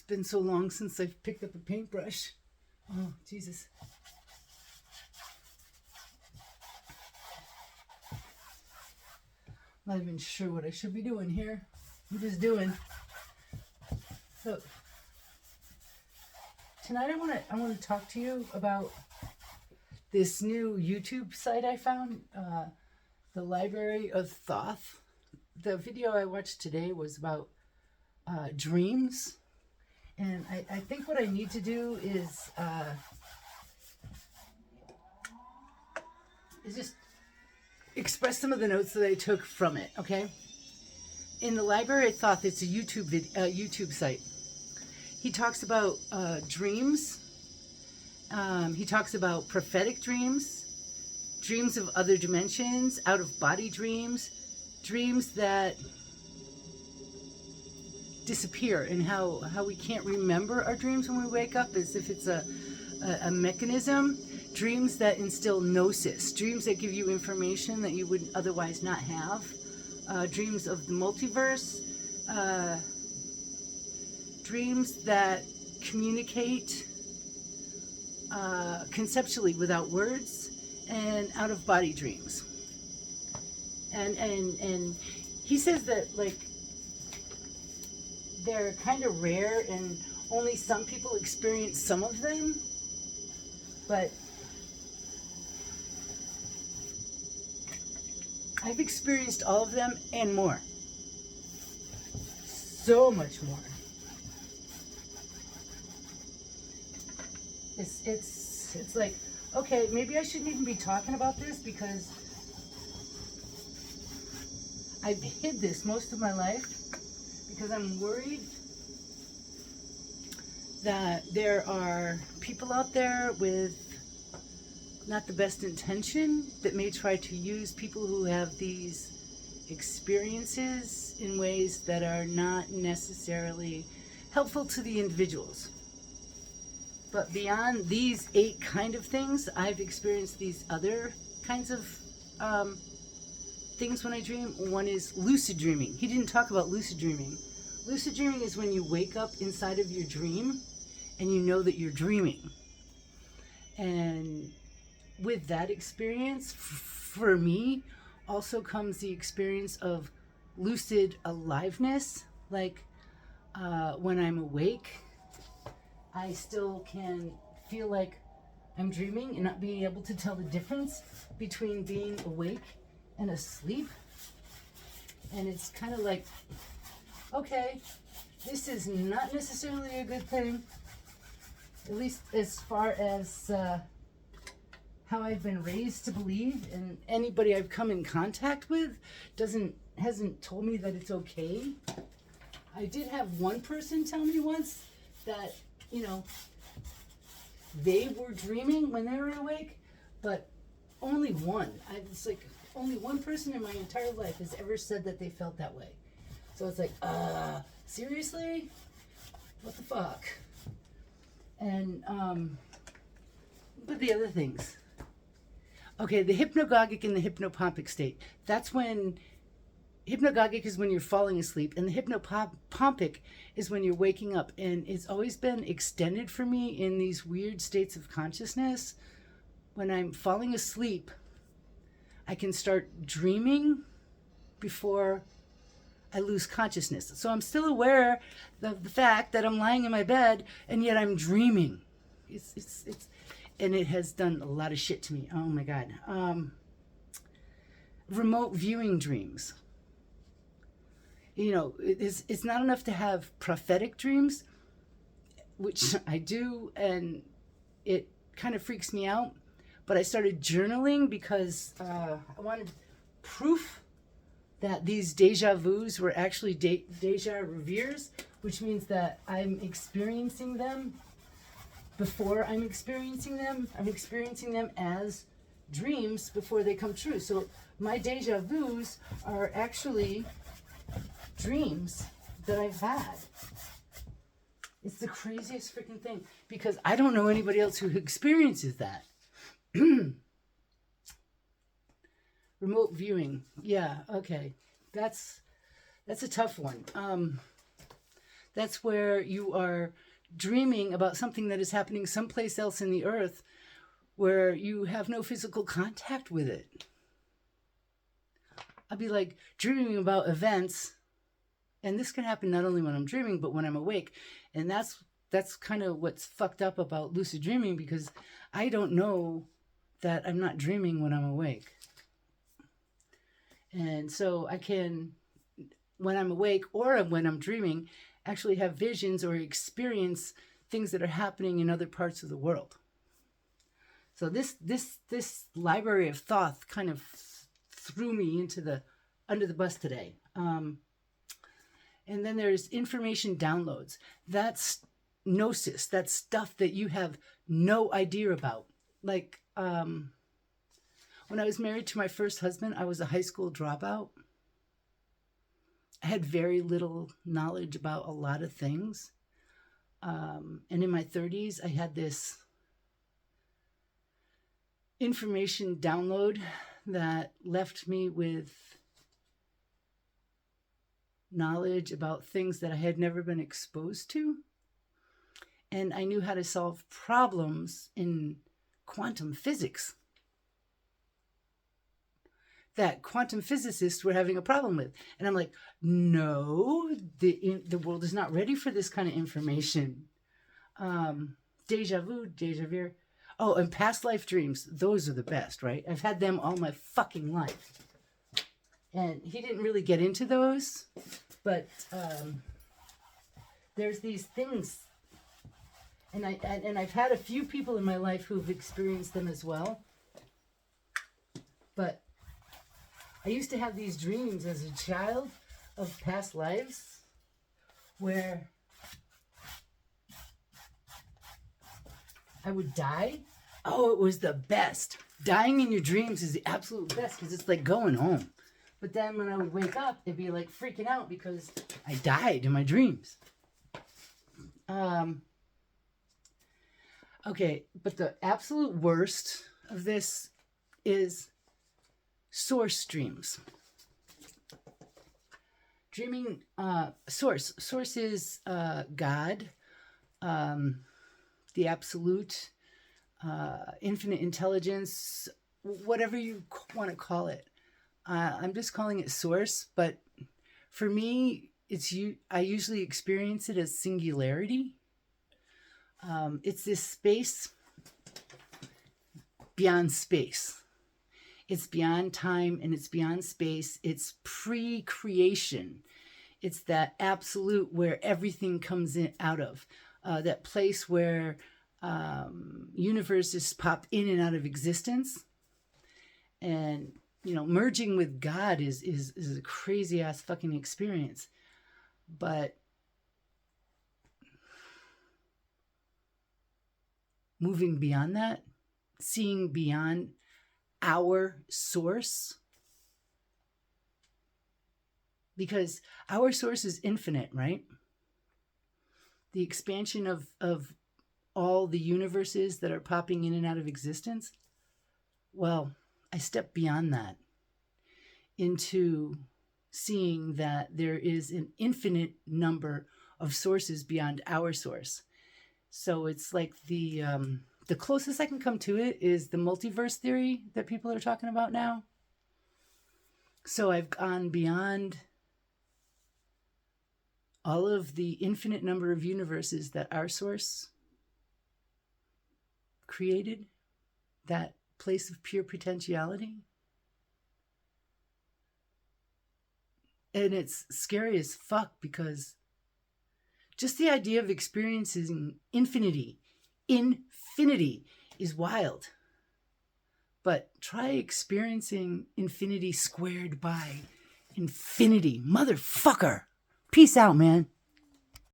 been so long since I've picked up a paintbrush. Oh, Jesus. Not even sure what I should be doing here. I'm just doing. So tonight I want to talk to you about this new YouTube site I found, the Library of Thoth. The video I watched today was about dreams. And I think what I need to do is just express some of the notes that I took from it, okay? In the Library of Thoth, it's a YouTube site. He talks about dreams. He talks about prophetic dreams, dreams of other dimensions, out-of-body dreams, dreams that disappear, and how we can't remember our dreams when we wake up as if it's a mechanism. Dreams that instill gnosis, dreams that give you information that you would otherwise not have. Dreams of the multiverse, dreams that communicate conceptually without words, and out-of-body dreams. And he says that, like, they're kind of rare and only some people experience some of them, but I've experienced all of them and more. So much more. It's like, okay, maybe I shouldn't even be talking about this because I've hid this most of my life because I'm worried that there are people out there with not the best intention that may try to use people who have these experiences in ways that are not necessarily helpful to the individuals. But beyond these 8 kind of things, I've experienced these other kinds of things when I dream. One is lucid dreaming. He didn't talk about lucid dreaming. Lucid dreaming is when you wake up inside of your dream and you know that you're dreaming. And with that experience, for me, also comes the experience of lucid aliveness. Like when I'm awake, I still can feel like I'm dreaming and not being able to tell the difference between being awake and asleep. And it's kind of like, okay, this is not necessarily a good thing, at least as far as how I've been raised to believe, and anybody I've come in contact with hasn't told me that it's okay. I did have one person tell me once that, you know, they were dreaming when they were awake, but only one. It's like only one person in my entire life has ever said that they felt that way. So it's like, seriously? What the fuck? And, but the other things. Okay, the hypnagogic and the hypnopompic state. That's when, hypnagogic is when you're falling asleep, and the hypnopompic is when you're waking up. And it's always been extended for me in these weird states of consciousness. When I'm falling asleep, I can start dreaming before I lose consciousness. So I'm still aware of the fact that I'm lying in my bed, and yet I'm dreaming. It's and it has done a lot of shit to me. Oh my God. Remote viewing dreams. You know, it's not enough to have prophetic dreams, which I do, and it kind of freaks me out. But I started journaling because I wanted proof that these deja vus were actually deja reveres, which means that I'm experiencing them before I'm experiencing them. I'm experiencing them as dreams before they come true. So my deja vus are actually dreams that I've had. It's the craziest freaking thing because I don't know anybody else who experiences that. Remote viewing. Yeah, okay. That's a tough one. That's where you are dreaming about something that is happening someplace else in the earth where you have no physical contact with it. I'll be like dreaming about events, and this can happen not only when I'm dreaming, but when I'm awake. And that's kind of what's fucked up about lucid dreaming, because I don't know that I'm not dreaming when I'm awake. And so I can, when I'm awake or when I'm dreaming, actually have visions or experience things that are happening in other parts of the world. So this library of thought kind of threw me into under the bus today. And then there's information downloads. That's gnosis. That's stuff that you have no idea about. Like when I was married to my first husband, I was a high school dropout. I had very little knowledge about a lot of things. And in my 30s, I had this information download that left me with knowledge about things that I had never been exposed to. And I knew how to solve problems in quantum physics that quantum physicists were having a problem with. And I'm like, no, the world is not ready for this kind of information. Deja vu. Oh, and past life dreams. Those are the best, right? I've had them all my fucking life. And he didn't really get into those, but there's these things. And I've had a few people in my life who've experienced them as well. But I used to have these dreams as a child of past lives where I would die. Oh, it was the best. Dying in your dreams is the absolute best because it's like going home. But then when I would wake up, it'd be like freaking out because I died in my dreams. Okay, but the absolute worst of this is source dreams. Dreaming, source. Source is God, the absolute, infinite intelligence, whatever you want to call it. I'm just calling it source, but for me, I usually experience it as singularity. It's this space beyond space. It's beyond time and it's beyond space. It's pre-creation. It's that absolute where everything comes out of. That place where universes pop in and out of existence. And, merging with God is a crazy ass fucking experience. But moving beyond that, seeing beyond our source, because our source is infinite, right? The expansion of all the universes that are popping in and out of existence. Well, I step beyond that into seeing that there is an infinite number of sources beyond our source. So it's like the closest I can come to it is the multiverse theory that people are talking about now. So I've gone beyond all of the infinite number of universes that our source created, that place of pure potentiality. And it's scary as fuck because just the idea of experiencing infinity is wild. But try experiencing infinity squared by infinity. Motherfucker. Peace out, man.